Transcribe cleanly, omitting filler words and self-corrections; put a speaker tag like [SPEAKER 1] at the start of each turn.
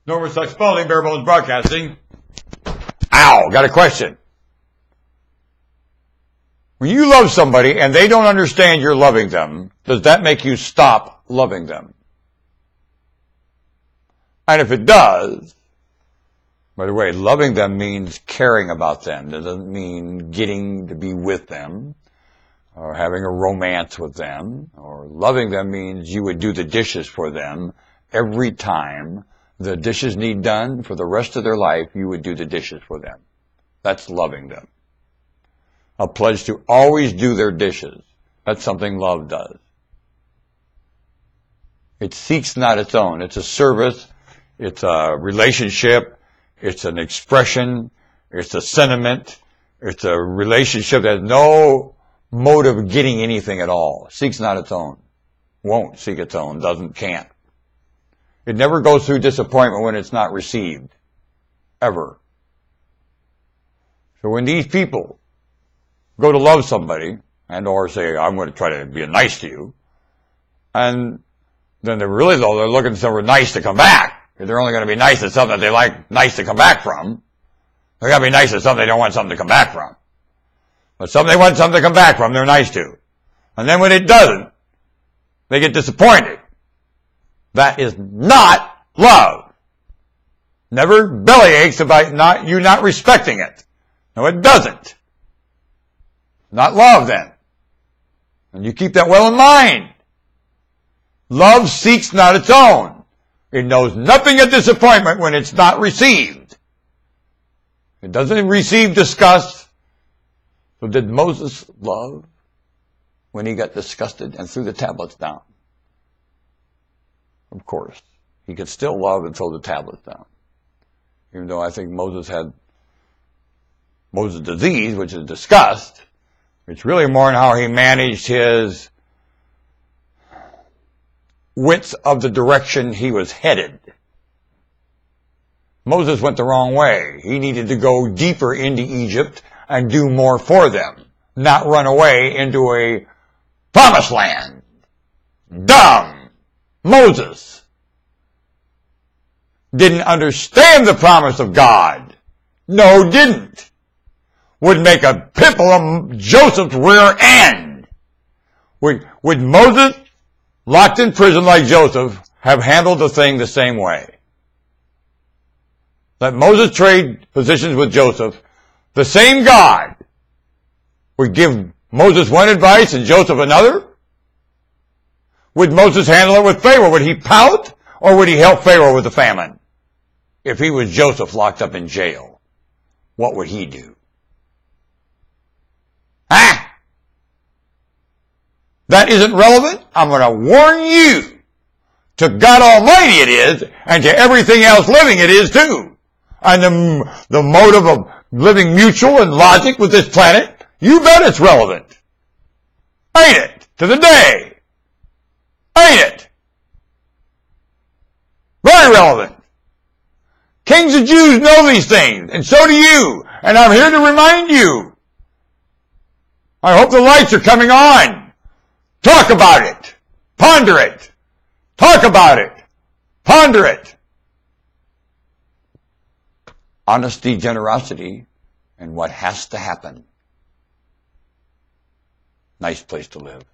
[SPEAKER 1] Norman Suck Spalding, Bare Bones Broadcasting. Ow, got a question. When you love somebody and they don't understand you're loving them, does that make you stop loving them? And if it does, by the way, loving them means caring about them. It doesn't mean getting to be with them or having a romance with them. Or loving them means you would do the dishes for them every time the dishes need done for the rest of their life. You would do the dishes for them. That's loving them. A pledge to always do their dishes. That's something love does. It seeks not its own. It's a service. It's a relationship. It's an expression. It's a sentiment. It's a relationship that has no motive of getting anything at all. It seeks not its own. Won't seek its own. Doesn't, can't. It never goes through disappointment when it's not received. Ever. So when these people go to love somebody and or say, I'm going to try to be nice to you, and then they're really, though, they're looking for somewhere nice to come back. If they're only going to be nice at something that they like nice to come back from, they're going to be nice at something they don't want something to come back from. But something they want something to come back from, they're nice to. And then when it doesn't, they get disappointed. That is not love. Never bellyaches about you not respecting it. No, it doesn't. Not love, then. And you keep that well in mind. Love seeks not its own. It knows nothing of disappointment when it's not received. It doesn't receive disgust. So did Moses love when he got disgusted and threw the tablets down? Of course. He could still love and throw the tablets down. Even though I think Moses had Moses' disease, which is disgust. It's really more in how he managed his width of the direction he was headed. Moses went the wrong way. He needed to go deeper into Egypt and do more for them, not run away into a promised land. Dumb Moses didn't understand the promise of God. No, didn't. Would make a pimple of Joseph's rear end. Would Moses, locked in prison like Joseph, have handled the thing the same way? Let Moses trade positions with Joseph. The same God would give Moses one advice and Joseph another? Would Moses handle it with Pharaoh? Would he pout? Or would he help Pharaoh with the famine? If he was Joseph locked up in jail, what would he do? That isn't relevant? I'm going to warn you. To God Almighty it is, and to everything else living it is too. And the motive of living mutual and logic with this planet, you bet it's relevant. Ain't it? To the day. Ain't it? Very relevant. Kings of Jews know these things, and so do you. And I'm here to remind you. I hope the lights are coming on. Talk about it. Ponder it. Talk about it. Ponder it. Honesty, generosity, and what has to happen. Nice place to live.